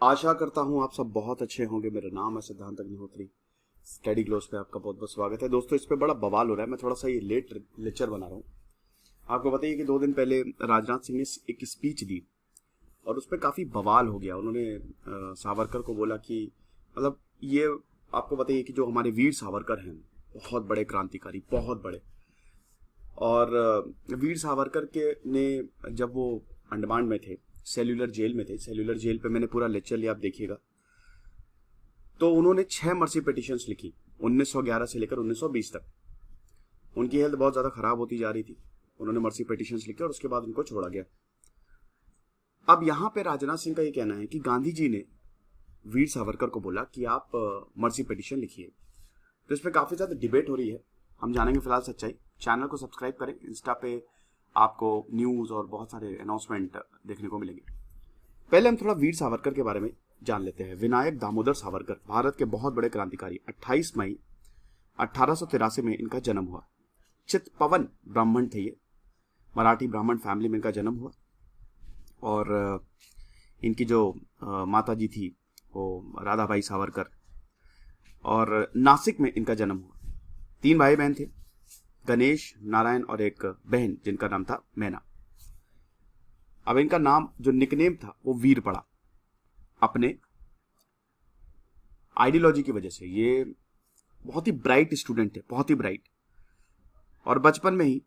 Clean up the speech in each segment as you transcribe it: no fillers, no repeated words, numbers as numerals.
आशा करता हूँ आप सब बहुत अच्छे होंगे। मेरा नाम है सिद्धांत अग्निहोत्री। स्टडी ग्लोस पे आपका बहुत बहुत स्वागत है। दोस्तों, इस पे बड़ा बवाल हो रहा है। मैं थोड़ा सा ये लेट लेक्चर बना रहा हूँ। आपको बताइए कि 2 दिन पहले राजनाथ सिंह ने एक स्पीच दी और उस पर काफ़ी बवाल हो गया। उन्होंने सावरकर को बोला कि मतलब ये आपको बताइए कि जो हमारे वीर सावरकर हैं, बहुत बड़े क्रांतिकारी, बहुत बड़े। और वीर सावरकर के ने जब वो अंडमान में थे, सेल्यूलर जेल में थे, सेल्यूलर जेल पे मैंने पूरा लेक्चर लिया, आप देखिएगा। तो उन्होंने 6 मर्सी पिटिशंस लिखी 1911 से लेकर 1920 तक। उनकी हेल्थ बहुत ज़्यादा खराब होती जा रही थी। उन्होंने मर्सी पिटिशंस लिखे और उसके बाद उनको छोड़ा गया। अब यहाँ पे राजनाथ सिंह का ये कहना है कि गांधी जी ने वीर सावरकर को बोला कि आप मर्सी पिटिशन लिखिए। तो इस पर काफ़ी ज़्यादा डिबेट हो रही है। हम जानेंगे फिलहाल सच्चाई। चैनल को सब्सक्राइब करें। इंस्टा पे आपको न्यूज़ और बहुत सारे अनाउंसमेंट देखने को मिलेंगे। पहले हम थोड़ा वीर सावरकर के बारे में जान लेते हैं। विनायक दामोदर सावरकर भारत के बहुत बड़े क्रांतिकारी। 28 मई 1883 में इनका जन्म हुआ। चित्पवन ब्राह्मण थे ये। मराठी ब्राह्मण फैमिली में इनका जन्म हुआ। और इनकी जो माता जी थी वो राधाबाई सावरकर, और नासिक में इनका जन्म हुआ। 3 भाई बहन थे, गणेश, नारायण और एक बहन जिनका नाम था मैना। अब इनका नाम जो निकनेम था वो वीर पड़ा अपने आइडियोलॉजी की वजह से। ये बहुत ही ब्राइट स्टूडेंट थे, बहुत ही ब्राइट। और बचपन में ही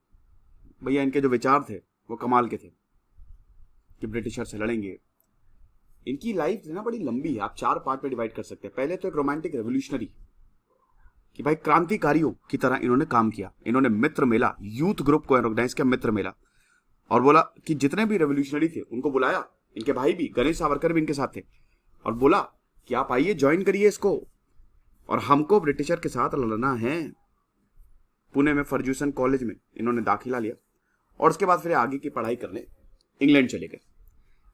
भैया इनके जो विचार थे वो कमाल के थे कि ब्रिटिशर से लड़ेंगे। इनकी लाइफ ना बड़ी लंबी है, आप 4 पार्ट में डिवाइड कर सकते हैं। पहले तो एक रोमांटिक रेवोल्यूशनरी कि भाई क्रांतिकारियों की तरह इन्होंने काम किया। इन्होंने मित्र मेला, यूथ ग्रुप को ऑर्गेनाइज किया, मित्र मेला, और बोला कि जितने भी रेवोल्यूशनरी थे उनको बुलाया। इनके भाई भी, गणेश सावरकर भी इनके साथ थे, और बोला कि आप आइए, ज्वाइन करिए इसको, और हमको ब्रिटिशर के साथ लड़ना है। पुणे में फर्ग्यूसन कॉलेज में इन्होंने दाखिला लिया और उसके बाद फिर आगे की पढ़ाई करने इंग्लैंड चले गए।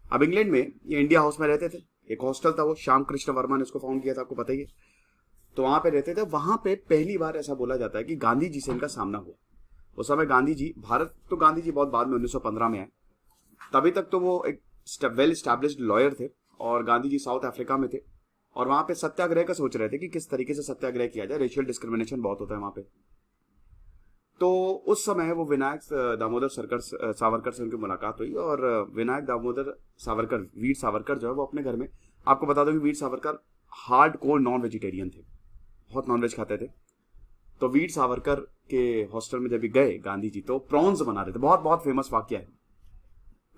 अब इंग्लैंड में ये इंडिया हाउस में रहते थे। एक हॉस्टल था, वो श्याम कृष्ण वर्मा ने उसको फाउंड किया था, आपको पता ही है। तो वहां पे रहते थे। वहां पे पहली बार ऐसा बोला जाता है कि गांधी जी से इनका सामना हुआ। उस समय गांधी जी गांधी जी बहुत बाद में 1915 में आए। तभी तक तो वो एक वेल स्टैब्लिश्ड लॉयर थे, और गांधी जी साउथ अफ्रीका में थे, और वहां पे सत्याग्रह का सोच रहे थे कि किस तरीके से सत्याग्रह किया जाए। रेशियल डिस्क्रिमिनेशन बहुत होता है वहां पे। तो उस समय वो विनायक दामोदर सावरकर से उनकी मुलाकात हुई, और विनायक दामोदर सावरकर, वीर सावरकर जो है वो अपने घर में, आपको बता दो कि Veer Savarkar hard core non vegetarian थे, बहुत नॉनवेज खाते थे। तो वीर सावरकर के हॉस्टल में जब भी गए गांधी जी, तो प्रॉन्स बना रहे थे। बहुत बहुत फेमस वाक्य है।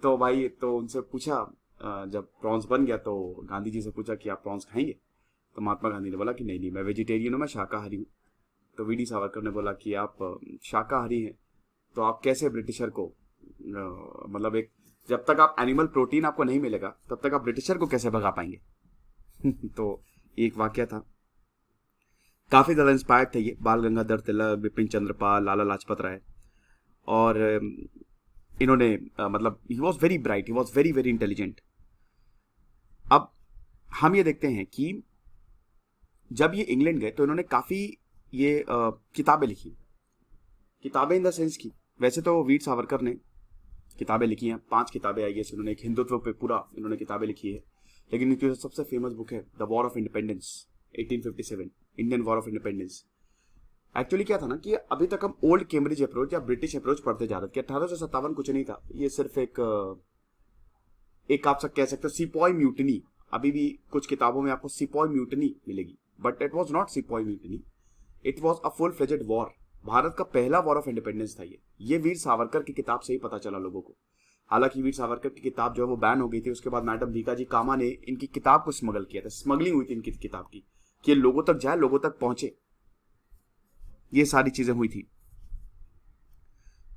तो भाई तो उनसे पूछा, जब प्रॉन्स बन गया तो गांधी जी से पूछा कि आप प्रॉन्स खाएंगे? तो महात्मा गांधी ने बोला कि नहीं नहीं, मैं वेजिटेरियन हूँ, मैं शाकाहारी हूँ। तो वीडी सावरकर ने बोला कि आप शाकाहारी हैं तो आप कैसे ब्रिटिशर को मतलब एक, जब तक आप एनिमल प्रोटीन आपको नहीं मिलेगा तब तक आप ब्रिटिशर को कैसे भगा पाएंगे? तो एक वाक्य था। काफी ज्यादा इंस्पायर्ड थे ये बाल गंगाधर तिलक, बिपिन चंद्रपाल, लाला लाजपत राय। और इन्होंने मतलब he was very bright, he was very very intelligent. अब हम ये देखते हैं कि जब ये इंग्लैंड गए तो इन्होंने काफी ये किताबें लिखी। किताबें इन द सेंस की, वैसे तो वीर सावरकर ने किताबें लिखी हैं, 5 किताबें आई है इन्होंने। एक हिंदुत्व पे पूरा इन्होंने किताबें लिखी है, लेकिन इनकी सबसे फेमस बुक है the war of independence 1857, Indian war of independence. Actually क्या था ना कि अभी तक हम ओल्ड कैम्ब्रिज अप्रोच या ब्रिटिश अप्रोच पढ़ते जा रहे थे। 1857 कुछ नहीं था, ये सिर्फ एक आप सब कह सकते हो सिपॉय म्यूटनी। अभी भी कुछ किताबों में आपको सिपॉय म्यूटनी मिलेगी, but it was not sepoy mutiny, it was a full fledged war. Bharat का पहला वॉर ऑफ इंडिपेंडेंस था ये वीर सावरकर की किताब से ही पता चला लोगों को। हालांकि वीर सावरकर की किताब जो है वो बैन हो गई थी। उसके बाद मैडम भीकाजी कामा ने इनकी किताब को स्मगल किया था, स्मगलिंग हुई थी इनकी किताब की, कि ये लोगों तक जाए, लोगों तक पहुंचे। ये सारी चीजें हुई थी।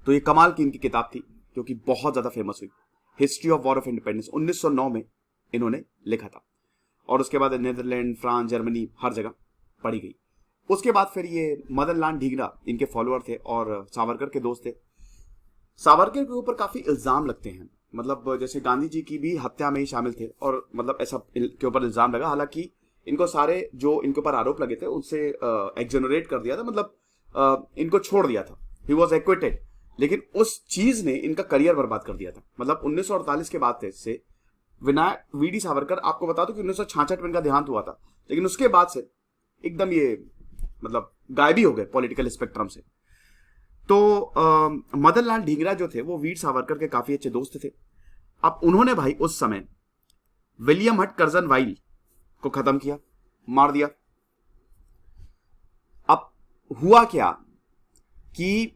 तो ये कमाल की इनकी किताब थी, जो कि बहुत ज्यादा फेमस हुई। History of war of independence 1909 में इन्होंने लिखा था, और उसके बाद नीदरलैंड, फ्रांस, जर्मनी हर जगह पढ़ी गई। उसके बाद फिर ये मदन लाल ढींगरा इनके फॉलोअर थे और सावरकर के दोस्त थे। सावरकर के ऊपर काफी इल्जाम लगते हैं, मतलब जैसे गांधी जी की भी हत्या में ही शामिल थे, और मतलब ऐसा के ऊपर इल्जाम लगा। हालांकि इनको सारे जो इनके ऊपर आरोप लगे थे उनसे एक्सोनरेट कर दिया था, मतलब इनको छोड़ दिया था, ही वॉज एक्विटेड। लेकिन उस चीज ने इनका करियर बर्बाद कर दिया था। मतलब 1948 के बाद से विनायक वीडी सावरकर, आपको बता दूं कि 1966 में इनका देहांत हुआ था, लेकिन उसके बाद से एकदम ये मतलब गायब ही हो गए पॉलिटिकल स्पेक्ट्रम से। तो मदन लाल ढींगरा जो थे वो वीर सावरकर के काफी अच्छे दोस्त थे। अब उन्होंने भाई उस समय विलियम हट कर्जन वाइल को खत्म किया, मार दिया। अब हुआ क्या कि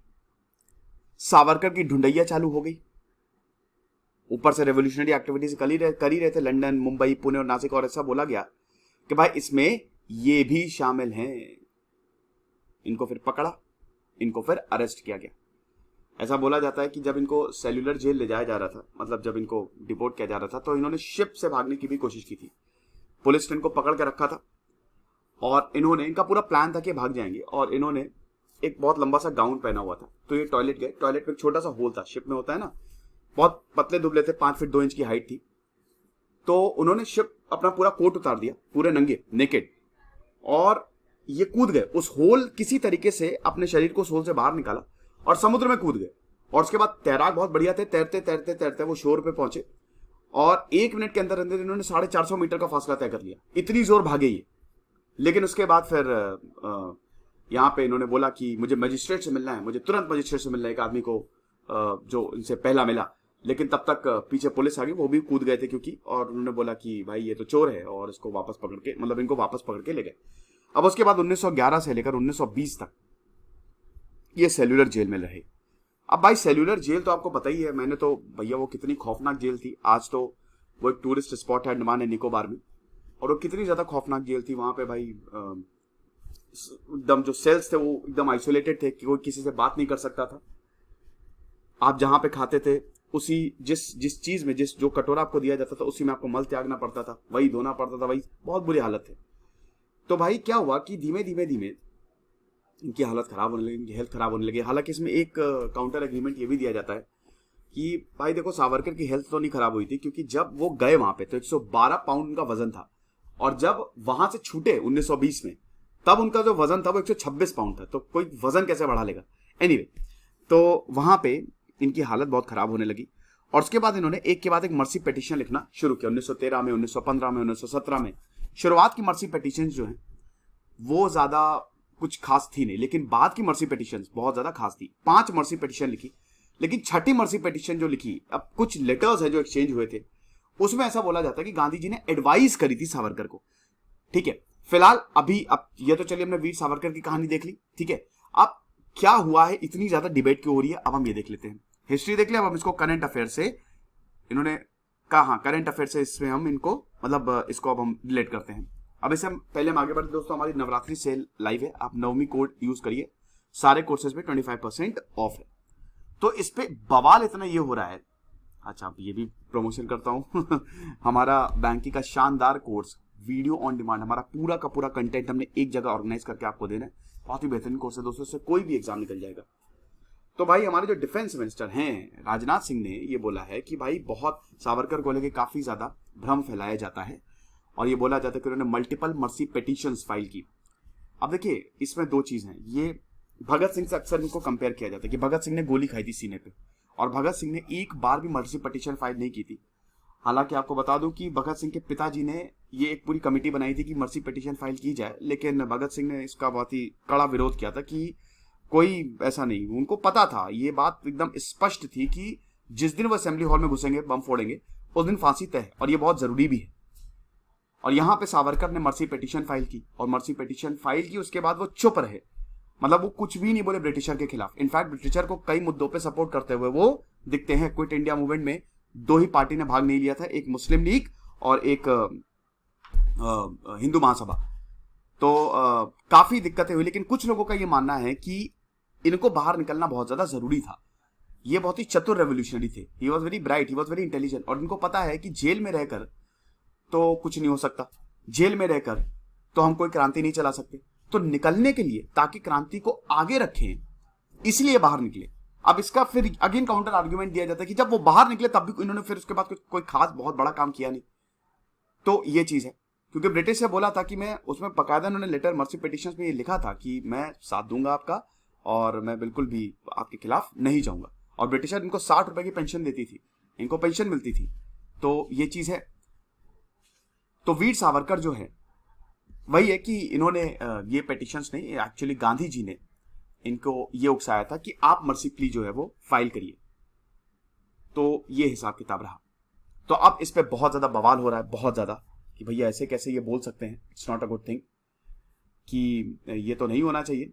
सावरकर की ढूंढैया चालू हो गई। ऊपर से रेवोल्यूशनरी एक्टिविटीज कर ही रहे थे, लंदन, मुंबई, पुणे और नासिक, और ऐसा बोला गया कि भाई इसमें ये भी शामिल हैं। इनको फिर पकड़ा, इनको फिर अरेस्ट किया गया। ऐसा बोला जाता है कि जब इनको सेल्यूलर जेल ले जाया जा रहा था, मतलब जब इनको डिपोर्ट किया जा रहा था, तो इन्होंने शिप से भागने की भी कोशिश की थी। पुलिस ने इनको पकड़ के रखा था और इनका पूरा प्लान था कि भाग जाएंगे, और इन्होंने एक बहुत लंबा सा गाउन पहना हुआ था। तो ये टॉयलेट गए, टॉयलेट में एक छोटा सा होल था, शिप में होता है ना, बहुत पतले दुबले थे, 5 फीट 2 इंच की हाइट थी। तो उन्होंने शिप अपना पूरा कोट उतार दिया, पूरे नंगे, नेकेड, और ये कूद गए उस होल, किसी तरीके से अपने शरीर को उस होल से बाहर निकाला और समुद्र में कूद गए। और उसके बाद तैराक बहुत बढ़िया थे, तैरते तैरते तैरते वो शोर पे पहुंचे और 1 मिनट के अंदर अंदर इन्होंने 450 मीटर का फासला तय कर लिया। इतनी जोर भागे ये। लेकिन उसके बाद फिर यहाँ पे इन्होंने बोला कि मुझे मजिस्ट्रेट से मिलना है, मुझे तुरंत मजिस्ट्रेट से मिलना है, एक आदमी को जो इनसे पहला मिला। लेकिन तब तक पीछे पुलिस आ गई, वो भी कूद गए थे क्योंकि, और उन्होंने बोला कि भाई ये तो चोर है, और इसको वापस पकड़ के, मतलब इनको वापस पकड़ के ले गए। अब उसके बाद 1911 से लेकर 1920 तक ये सेल्यूलर जेल में रहे। अब भाई सेल्यूलर जेल तो आपको पता ही है, मैंने तो भैया वो कितनी खौफनाक जेल थी। आज तो वो एक टूरिस्ट स्पॉट है अंडमान एंड निकोबार में, और वो कितनी ज्यादा खौफनाक जेल थी। वहां पे भाई एकदम जो सेल्स थे वो एकदम आइसोलेटेड थे कि कोई किसी से बात नहीं कर सकता था। आप जहां पे खाते थे उसी जिस चीज में जो कटोरा आपको दिया जाता था उसी में आपको मल त्यागना पड़ता था, वही धोना पड़ता था, वही बहुत बुरी हालत है। तो भाई क्या हुआ कि धीमे धीमे धीमे इनकी हालत खराब होने लगी, इनकी हेल्थ खराब होने लगी। हालांकि इसमें एक काउंटर एग्रीमेंट ये भी दिया जाता है कि भाई देखो सावरकर की हेल्थ तो नहीं खराब हुई थी, क्योंकि जब वो गए वहां पे तो 112 पाउंड उनका वजन था, और जब वहां से छूटे 1920 में तब उनका जो वजन था वो 126 पाउंड था। तो कोई वजन कैसे बढ़ा लेगा। एनीवे, तो वहां पे इनकी हालत बहुत खराब होने लगी, और उसके बाद इन्होंने एक के बाद एक मर्सी पिटीशन लिखना शुरू किया। 1913 में, 1915 में, 1917 में। शुरुआत की मर्सी पिटीशन जो है वो ज्यादा कुछ खास थी नहीं, लेकिन बाद की मर्सी पिटीशन बहुत ज्यादा खास थी। 5 मर्सी पिटीशन लिखी, लेकिन छठी मर्सी पिटीशन जो लिखी, अब कुछ लेटर्स है जो एक्सचेंज हुए थे, उसमें ऐसा बोला जाता है कि गांधी जी ने एडवाइस करी थी सावरकर को। ठीक है, फिलहाल अभी अब ये तो चलिए हमने वीर सावरकर की कहानी देख ली। ठीक है, अब क्या हुआ है, इतनी ज्यादा डिबेट क्यों हो रही है, अब हम ये देख लेते हैं। हिस्ट्री देख लिया, अब हम इसको करंट अफेयर से, इन्होंने कहा हाँ करंट अफेयर से इसमें हम इनको मतलब इसको अब हम रिलेट करते हैं। अब इसे हम पहले हम आगे बढ़ते दोस्तों, हमारी नवरात्रि सेल लाइव है, आप नवमी कोड यूज करिए, सारे कोर्सेज में 25% ऑफ है। तो इस पे बवाल इतना ये हो रहा है, अच्छा ये भी प्रमोशन करता हूं हमारा बैंकिंग का शानदार कोर्स वीडियो ऑन डिमांड, हमारा पूरा का पूरा कंटेंट हमने एक जगह ऑर्गेनाइज करके आपको देना है। बहुत ही बेहतरीन कोर्स है दोस्तों, इससे कोई भी एग्जाम निकल जाएगा। तो भाई हमारे जो डिफेंस मिनिस्टर हैं राजनाथ सिंह ने ये बोला है कि भाई बहुत सावरकर को लेकर काफी ज्यादा भ्रम फैलाया जाता है, और ये बोला जाता है कि उन्होंने मल्टीपल मर्सी पिटीशंस फाइल की। अब देखिए इसमें 2 चीज हैं, ये भगत सिंह से अक्सर इनको कंपेयर किया जाता है कि भगत सिंह ने गोली खाई थी सीने पे, और भगत सिंह ने एक बार भी मर्सी पिटीशन फाइल नहीं की थी। हालांकि आपको बता दूं कि भगत सिंह के पिताजी ने ये एक पूरी कमेटी बनाई थी कि मर्सी पिटीशन फाइल की जाए, लेकिन भगत सिंह ने इसका बहुत ही कड़ा विरोध किया था कि कोई ऐसा नहीं। उनको पता था, ये बात एकदम स्पष्ट थी कि जिस दिन वो असेंबली हॉल में घुसेंगे, बम फोड़ेंगे, उस दिन फांसी तय है, और ये बहुत जरूरी भी है। और यहां पे सावरकर ने मर्सी पिटीशन फाइल की, और मर्सी पिटीशन फाइल की, उसके बाद वो चुप रहे, मतलब वो कुछ भी नहीं बोले ब्रिटिशर के खिलाफ। इनफैक्ट ब्रिटिशर को कई मुद्दों पे सपोर्ट करते हुए वो दिखते हैं। क्विट इंडिया मूवमेंट में 2 ही पार्टी ने भाग नहीं लिया था, एक मुस्लिम लीग और एक हिंदू महासभा। तो काफी दिक्कतें हुई, लेकिन कुछ लोगों का ये मानना है कि इनको बाहर निकलना बहुत ज्यादा जरूरी था। ये बहुत ही चतुर रेवोल्यूशनरी थे, he was very bright, he was very intelligent, और इनको पता है कि जेल में रहकर तो कुछ नहीं हो सकता, जेल में रहकर तो हम कोई क्रांति नहीं चला सकते। तो निकलने के लिए, ताकि क्रांति को आगे रखें, इसलिए बाहर निकले। अब इसका फिर अगेन काउंटर आर्ग्यूमेंट दिया जाता है कि जब वो बाहर निकले तब भी इन्होंने फिर उसके बाद कोई खास बहुत बड़ा काम किया नहीं। तो ये चीज है, क्योंकि ब्रिटिश से बोला था कि मैं उसमें बकायदा उन्होंने लेटर मर्सी पिटीशंस में ये लिखा था कि मैं साथ दूंगा आपका, और मैं बिल्कुल भी आपके खिलाफ नहीं जाऊंगा। और ब्रिटिशर इनको 60 रुपए की पेंशन देती थी, इनको पेंशन मिलती थी। तो ये चीज है। तो वीर सावरकर जो है वही है कि इन्होंने ये पेटिशंस नहीं, एक्चुअली गांधी जी ने इनको ये उकसाया था कि आप मर्सी प्ली जो है वो फाइल करिए। तो ये हिसाब किताब रहा। तो अब इस पे बहुत ज्यादा बवाल हो रहा है, बहुत ज्यादा, कि भैया ऐसे कैसे ये बोल सकते हैं, it's not a good thing, कि ये तो नहीं होना चाहिए।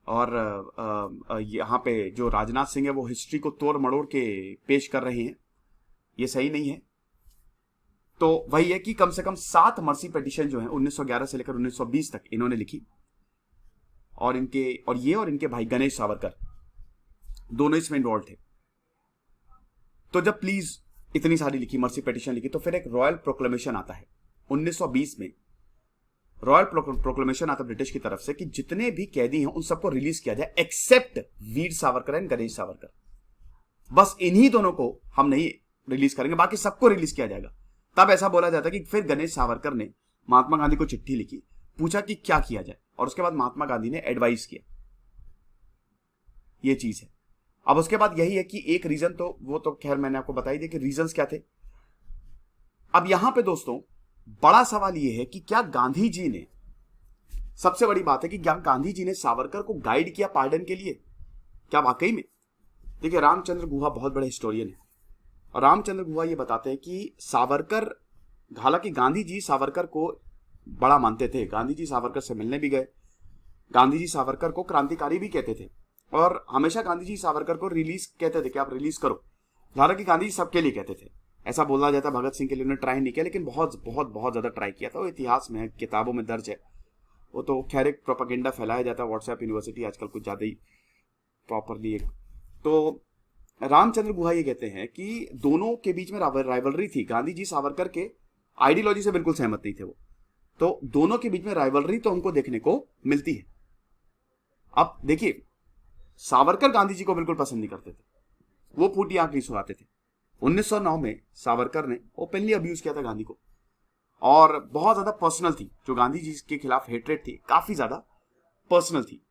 और यहाँ पे जो राजनाथ सिंह है वो हिस्ट्री को तोड़ मड़ोड़ के पेश कर रहे हैं, ये सही नहीं है। तो वही है कि कम से कम 7 मर्सी पिटीशन जो है 1911 से लेकर 1920 तक इन्होंने लिखी, और इनके भाई गणेश सावरकर दोनों इसमें इन्वॉल्व थे। तो जब प्लीज इतनी सारी लिखी, मर्सी पिटीशन लिखी, तो फिर एक रॉयल प्रोक्लेमेशन आता है 1920 में। रॉयल प्रोक्लेमेशन आता ब्रिटिश की तरफ से कि जितने भी कैदी हैं उन सबको रिलीज किया जाए एक्सेप्ट वीर सावरकर एंड गणेश सावरकर। बस इन्हीं दोनों को हम नहीं रिलीज करेंगे, बाकी सबको रिलीज किया जाएगा। तब ऐसा बोला जाता है कि फिर गणेश सावरकर ने महात्मा गांधी को चिट्ठी लिखी, पूछा कि क्या किया जाए, और उसके बाद महात्मा गांधी ने एडवाइस किया। ये चीज है। अब उसके बाद यही है कि एक रीजन, तो वो तो खैर मैंने आपको बता ही दिया कि रीजंस क्या थे। अब यहां पे दोस्तों बड़ा सवाल यह है कि क्या गांधी जी ने, सबसे बड़ी बात है कि क्या गांधी जी ने सावरकर को गाइड किया पार्डन के लिए, क्या वाकई में? देखिए, रामचंद्र गुहा बहुत बड़े हिस्टोरियन है, और रामचंद्र गुहा ये बताते हैं कि सावरकर, हालांकि गांधी जी सावरकर को बड़ा मानते थे, गांधी जी सावरकर से मिलने भी गए, गांधी जी सावरकर को क्रांतिकारी भी कहते थे, और हमेशा गांधी जी सावरकर को रिलीज कहते थे कि आप रिलीज करो। हालांकि गांधी जी सबके लिए कहते थे, ऐसा बोला जाता है भगत सिंह के लिए उन्होंने ट्राई नहीं किया, लेकिन बहुत बहुत बहुत ज्यादा ट्राई किया था। वो इतिहास में है, किताबों में दर्ज है। वो तो खैर एक प्रोपेगेंडा फैलाया जाता है, व्हाट्सएप यूनिवर्सिटी आजकल कुछ ज्यादा ही प्रॉपरली एक। तो रामचंद्र गुहा ये कहते हैं कि दोनों के बीच में राइवलरी थी। गांधी जी सावरकर के आइडियोलॉजी से बिल्कुल सहमत नहीं थे वो, तो दोनों के बीच में राइवलरी तो उनको देखने को मिलती है। अब देखिए, सावरकर गांधी जी को बिल्कुल पसंद नहीं करते थे, वो फूटी आंख नहीं सुनाते थे। 1909 में सावरकर ने ओपनली अब्यूज किया था गांधी को, और बहुत ज्यादा पर्सनल थी, जो गांधी जी के खिलाफ हेट्रेड थी काफी ज्यादा पर्सनल थी।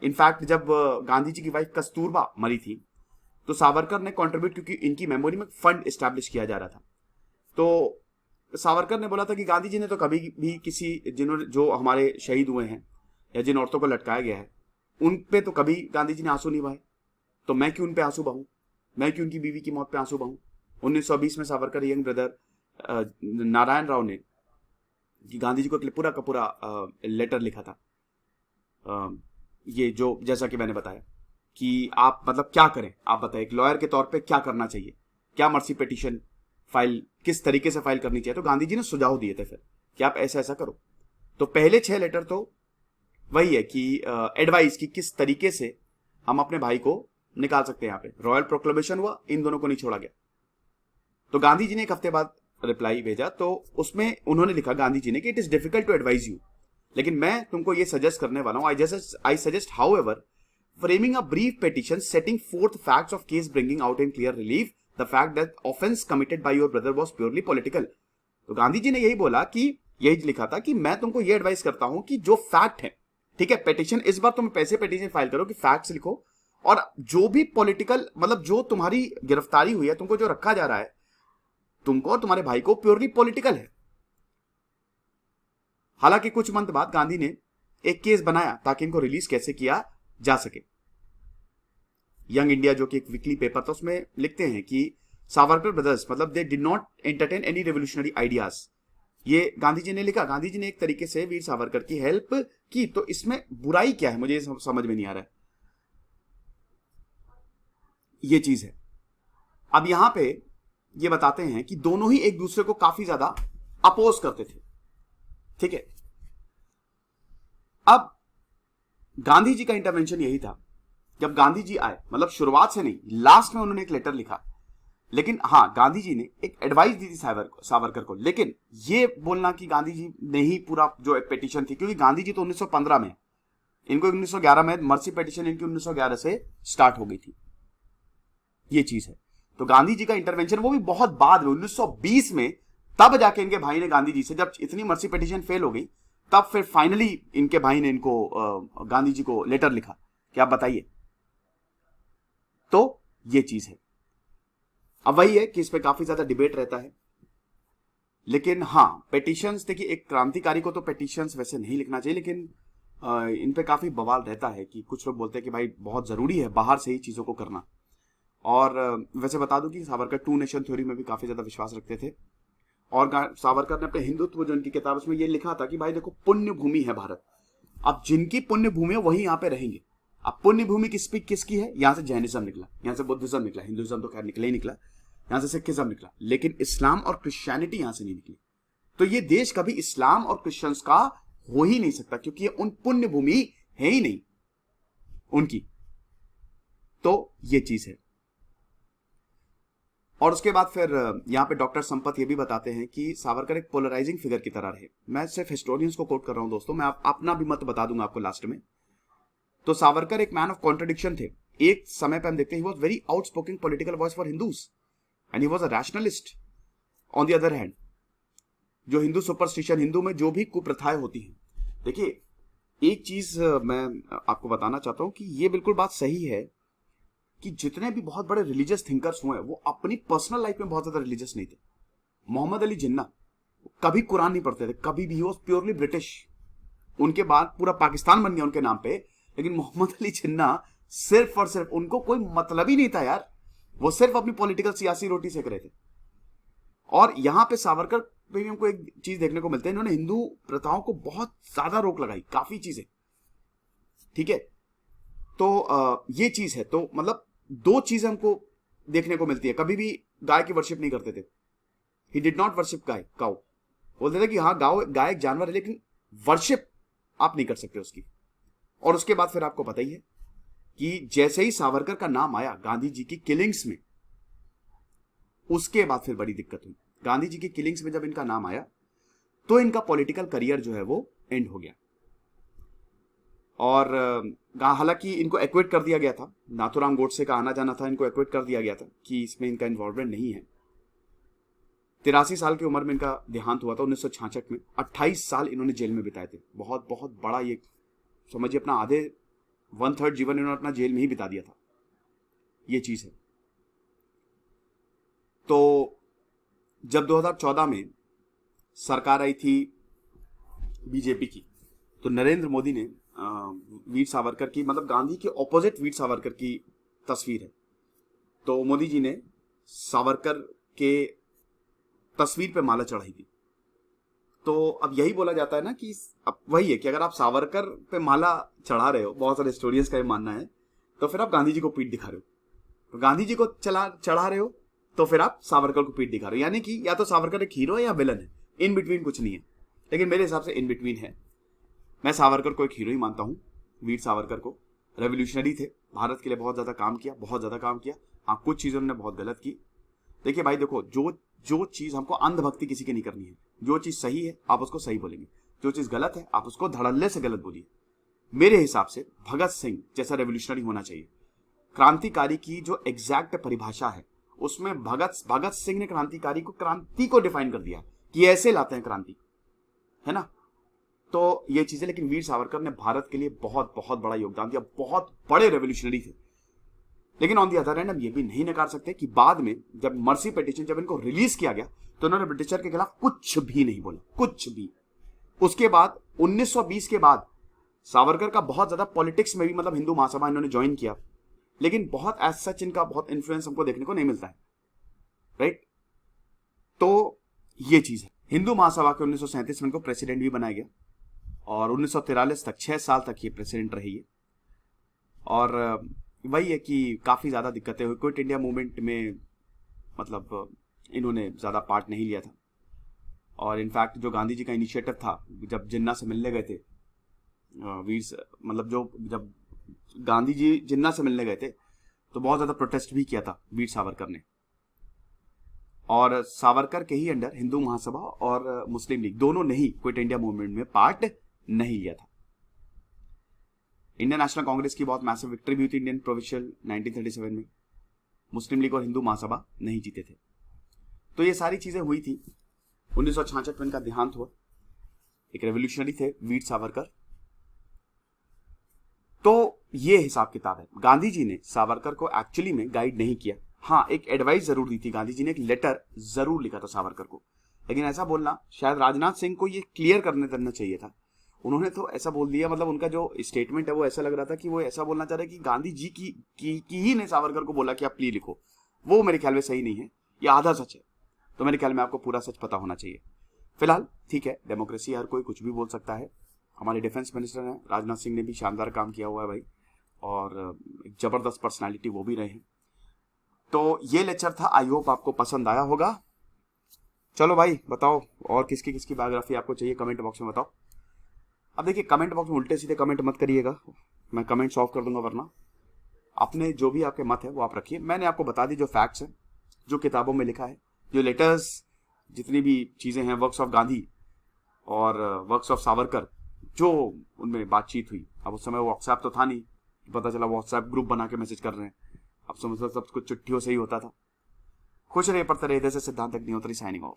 इनफैक्ट जब गांधी जी की वाइफ कस्तूरबा मरी थी तो सावरकर ने कंट्रीब्यूट, क्योंकि इनकी मेमोरी में फंड एस्टैब्लिश किया जा रहा था, तो सावरकर ने बोला था कि गांधी जी ने तो कभी भी किसी, जिन्होंने, जो हमारे शहीद हुए हैं या जिन औरतों को लटकाया गया है, उन पे तो कभी गांधी जी ने आंसू नहीं बहाए, तो मैं क्यों उन पे आंसू बहाऊं, मैं क्यों उनकी बीवी की मौत पे आंसू बहाऊं। 1920 में सावरकर यंग ब्रदर नारायण राव ने कि गांधी जी को पूरा का पूरा लेटर लिखा था, ये जो जैसा कि मैंने बताया कि आप मतलब क्या करें, आप बताएं एक लॉयर के तौर पे क्या करना चाहिए, क्या मर्सी पिटीशन फाइल किस तरीके से फाइल करनी चाहिए। तो गांधी जी ने सुझाव दिए थे फिर कि आप ऐसा ऐसा करो। तो पहले 6 लेटर तो वही है कि एडवाइस की किस तरीके से हम अपने भाई को निकाल सकते हैं। यहाँ पे रॉयल प्रोक्लेमेशन हुआ, इन दोनों को नहीं छोड़ा गया। तो गांधी जी ने एक हफ्ते बाद रिप्लाई भेजा, तो उसमें उन्होंने लिखा गांधी जी ने कि it is difficult to advise you, लेकिन मैं तुमको ये सजेस्ट करने वाला हूं। I suggest however framing a brief petition setting forth facts of case bringing out in clear relief the fact that offense committed by your brother was purely political। तो गांधी जी ने यही बोला कि यही लिखा था कि मैं तुमको ये एडवाइस करता हूं कि जो फैक्ट है, ठीक है, पिटीशन इस बार तुम पैसे पिटीशन फाइल करो कि फैक्ट्स लिखो, और जो भी पॉलिटिकल मतलब जो तुम्हारी गिरफ्तारी हुई है, तुमको जो रखा जा रहा है, तुमको और तुम्हारे भाई को प्योरली पॉलिटिकल है। हालांकि कुछ मंथ बाद गांधी ने एक केस बनाया ताकि इनको रिलीज कैसे किया जा सके। यंग इंडिया जो कि एक वीकली पेपर था, उसमें लिखते हैं कि सावरकर ब्रदर्स मतलब they did not entertain any revolutionary ideas. ये गांधी जी ने लिखा, गांधी जी ने एक तरीके से वीर सावरकर की हेल्प की, तो इसमें बुराई क्या है, मुझे समझ में नहीं आ रहा है। ये चीज है। अब यहां पे ये बताते हैं कि दोनों ही एक दूसरे को काफी ज्यादा अपोज करते थे, ठीक है। अब गांधी जी का इंटरवेंशन यही था, जब गांधी जी आए, मतलब शुरुआत से नहीं, लास्ट में उन्होंने एक लेटर लिखा, लेकिन हाँ गांधी जी ने एक एडवाइस दी थी सावरकर को। लेकिन ये बोलना कि गांधी जी ने ही पूरा जो एक पिटीशन थी, क्योंकि गांधी जी तो 1915 में, इनको 1911 में मर्सी पिटीशन इनकी 1911 से स्टार्ट हो गई थी, ये चीज है। तो गांधी जी का इंटरवेंशन वो भी बहुत बाद में 1920 में, तब जाके इनके भाई ने गांधी जी से, जब इतनी मर्सी पिटीशन फेल हो गई, तब फिर फाइनली इनके भाई ने इनको गांधी जी को लेटर लिखा कि आप बताइए। तो ये चीज है। अब वही है कि इस पे काफी ज्यादा डिबेट रहता है लेकिन हाँ, पेटिशंस, देखिए एक क्रांतिकारी को तो पेटिशंस वैसे नहीं लिखना चाहिए, लेकिन इन पे काफी बवाल रहता है कि कुछ लोग बोलते हैं कि भाई बहुत जरूरी है बाहर से ही चीजों को करना। और वैसे बता दूं कि सावरकर टू नेशन थ्योरी में भी काफी ज्यादा विश्वास रखते थे। और सावरकर ने अपने हिंदुत्व जो उनकी किताब उसमें ये लिखा था कि भाई देखो, पुण्य भूमि है भारत, अब जिनकी पुण्य भूमि है वही यहाँ पे रहेंगे। अब पुण्य भूमि किसकी है? यहाँ से जैनिज्म निकला, यहाँ से बुद्धिज्म निकला, हिंदुइज्म तो खैर निकला ही निकला, यहाँ से सिखिज्म निकला, लेकिन इस्लाम और क्रिश्चियनिटी यहाँ से नहीं निकली। तो ये देश कभी इस्लाम और क्रिश्चियंस का हो ही नहीं सकता, क्योंकि ये उन पुण्य भूमि है ही नहीं उनकी। तो ये चीज है। और उसके बाद फिर यहाँ पे डॉक्टर संपत ये भी बताते हैं कि सावरकर एक पोलराइजिंग फिगर की तरह रहे। मैं सिर्फ हिस्टोरियंस को कोट कर रहा हूं दोस्तों, मैं अपना भी मत बता दूंगा आपको लास्ट में। तो सावरकर एक मैन ऑफ कॉन्ट्रडिक्शन थे। एक समय पे हम देखते हैं he was very outspoken political voice for Hindus and he was a rationalist. On the other hand, जो हिंदू सुपरस्टिशन, हिंदू में जो भी कुप्रथाएं होती हैं, देखिए एक चीज मैं आपको बताना चाहता हूं कि ये बिल्कुल बात सही है कि जितने भी बहुत बड़े रिलीजियस थिंकर्स हुए वो अपनी पर्सनल लाइफ में बहुत ज्यादा रिलीजियस नहीं थे। मोहम्मद अली जिन्ना कभी कुरान नहीं पढ़ते थे, कभी भी। He was purely British. उनके बाद पूरा पाकिस्तान बन गया उनके नाम पे, लेकिन मोहम्मद अली जिन्ना सिर्फ और सिर्फ, उनको कोई मतलब ही नहीं था यार, वो सिर्फ अपनी पॉलिटिकल सियासी रोटी सेक रहे थे। और यहां पे सावरकर पे भी हमको एक चीज देखने को मिलता है, इन्होंने हिंदू प्रथाओं को बहुत ज्यादा रोक लगाई, काफी चीजें, ठीक है। तो ये चीज है। तो मतलब दो चीजें हमको देखने को मिलती है। कभी भी गाय की वर्शिप नहीं करते थे। He did not worship guy, cow. बोलते थे कि हाँ गाय एक जानवर है, लेकिन वर्शिप आप नहीं कर सकते उसकी। और उसके बाद फिर आपको पता ही है कि जैसे ही सावरकर का नाम आया गांधी जी की किलिंग्स में, उसके बाद फिर बड़ी दिक्कत हुई। गांधी जी की किलिंग्स में जब इनका नाम आया तो इनका पॉलिटिकल करियर जो है वो एंड हो गया। और हालांकि इनको एक्विट कर दिया गया था, नाथूराम गोडसे का आना जाना था, इनको एक्विट कर दिया गया था कि इसमें इनका इन्वॉल्वमेंट नहीं है। 83 साल की उम्र में इनका देहांत हुआ था 1966 में। 28 साल इन्होंने जेल में बिताए थे। बहुत बहुत बड़ा, ये समझिए अपना आधे 1/3 जीवन इन्होंने अपना जेल में ही बिता दिया था। ये चीज है। तो जब 2014 में सरकार आई थी बीजेपी की, तो नरेंद्र मोदी ने वीर सावरकर की, मतलब गांधी के ऑपोजिट वीर सावरकर की तस्वीर है, तो मोदी जी ने सावरकर के तस्वीर पे माला चढ़ाई थी। तो अब यही बोला जाता है ना कि अब वही है कि अगर आप सावरकर पे माला चढ़ा रहे हो, बहुत सारे हिस्टोरियंस का ये मानना है, तो फिर आप गांधी जी को पीठ दिखा रहे हो। तो गांधी जी को चढ़ा रहे हो तो फिर आप सावरकर को पीठ दिखा रहे हो। यानी कि या तो सावरकर एक हीरो है या विलन है, इन बिटवीन कुछ नहीं है। लेकिन मेरे हिसाब से इन बिटवीन है। मैं सावरकर को एक हीरो ही मानता हूं, वीर सावरकर को। रेवोल्यूशनरी थे, भारत के लिए बहुत ज्यादा काम किया, बहुत ज्यादा काम किया। हाँ, कुछ चीजों ने बहुत गलत की। देखिए भाई देखो, जो चीज हमको अंधभक्ति किसी की नहीं करनी है। जो चीज सही है आप उसको सही बोलेंगे, जो चीज गलत है आप उसको धड़ल्ले से गलत बोलिए। मेरे हिसाब से भगत सिंह जैसा रेवोल्यूशनरी होना चाहिए। क्रांतिकारी की जो एग्जैक्ट परिभाषा है उसमें भगत सिंह ने क्रांति को डिफाइन कर दिया कि ऐसे लाते हैं क्रांति, है ना। तो ये चीजें, लेकिन वीर सावरकर ने भारत के लिए बहुत बहुत बड़ा योगदान दिया, बहुत बड़े रेवोल्यूशनरी थे। लेकिन ऑन दी अदर हैंड हम ये भी नहीं नकार सकते कि बाद में जब मर्सी पिटीशन, जब इनको रिलीज किया गया, तो उन्होंने ब्रिटिशर के खिलाफ कुछ भी नहीं बोला, कुछ भी। उसके बाद 1920 के बाद सावरकर का बहुत ज्यादा पॉलिटिक्स में भी, मतलब हिंदू महासभा इन्होंने ज्वाइन किया, लेकिन बहुत एज सच इनका बहुत इन्फ्लुएंस हमको देखने को नहीं मिलता है, राइट। तो ये चीज है। हिंदू महासभा के 1937 में इनको प्रेसिडेंट भी बनाया गया और 1943 तक 6 साल तक ये प्रेसिडेंट रही है। और वही है कि काफी ज्यादा दिक्कतें हुई। क्विट इंडिया मूवमेंट में मतलब इन्होंने ज्यादा पार्ट नहीं लिया था। और इनफैक्ट जो गांधी जी का इनिशिएटिव था, जब जिन्ना से मिलने गए थे जब गांधी जी जिन्ना से मिलने गए थे, तो बहुत ज्यादा प्रोटेस्ट भी किया था वीर सावरकर ने। और सावरकर के ही अंडर हिंदू महासभा और मुस्लिम लीग दोनों ने ही क्विट इंडिया मूवमेंट में पार्ट नहीं लिया था। इंडियन नेशनल कांग्रेस की बहुत मैसिव विक्ट्री भी हुई थी इंडियन प्रोविंशियल 1937 में। मुस्लिम लीग और हिंदू महासभा नहीं जीते थे। तो ये सारी चीजें हुई थी। 1966 में इनका देहांत हुआ। एक रेवोल्यूशनरी थे वीर सावरकर। तो ये हिसाब किताब है। गांधी जी ने सावरकर को एक्चुअली में गाइड नहीं किया। हाँ, एक एडवाइस जरूर दी थी गांधी जी ने, एक लेटर जरूर लिखा था सावरकर को, लेकिन ऐसा बोलना शायद राजनाथ सिंह को ये क्लियर करने देना चाहिए था। उन्होंने तो ऐसा बोल दिया, मतलब उनका जो स्टेटमेंट है वो ऐसा लग रहा था कि वो ऐसा बोलना चाह रहे कि गांधी जी की ही ने सावरकर को बोला कि आप प्ली लिखो। वो मेरे ख्याल में सही नहीं है, ये आधा सच है। तो मेरे ख्याल में आपको पूरा सच पता होना चाहिए। फिलहाल ठीक है, डेमोक्रेसी, हर कोई कुछ भी बोल सकता है। हमारे डिफेंस मिनिस्टर हैं राजनाथ सिंह ने भी शानदार काम किया हुआ है भाई, और एक जबरदस्त पर्सनालिटी वो भी रहे हैं। तो ये लेक्चर था, आई होप आपको पसंद आया होगा। चलो भाई बताओ, और किसकी किसकी बायोग्राफी आपको चाहिए, कमेंट बॉक्स में बताओ। अब देखिए, कमेंट बॉक्स में उल्टे सीधे कमेंट मत करिएगा, मैं कमेंट सॉल्व कर दूंगा, वरना अपने जो भी आपके मत है वो आप रखिए। मैंने आपको बता दी जो फैक्ट्स हैं, जो किताबों में लिखा है, जो लेटर्स, जितनी भी चीज़ें हैं, वर्क्स ऑफ गांधी और वर्क्स ऑफ सावरकर, जो उनमें बातचीत हुई। अब उस समय व्हाट्सएप तो था नहीं, पता चला व्हाट्सएप ग्रुप बना के मैसेज कर रहे हैं। अब समझ लो सब कुछ चिट्ठियों से ही होता था। खुश रहिए, पढ़ते रहिए। जैसे सिद्धांत अग्निहोत्री साइनिंग ऑफ।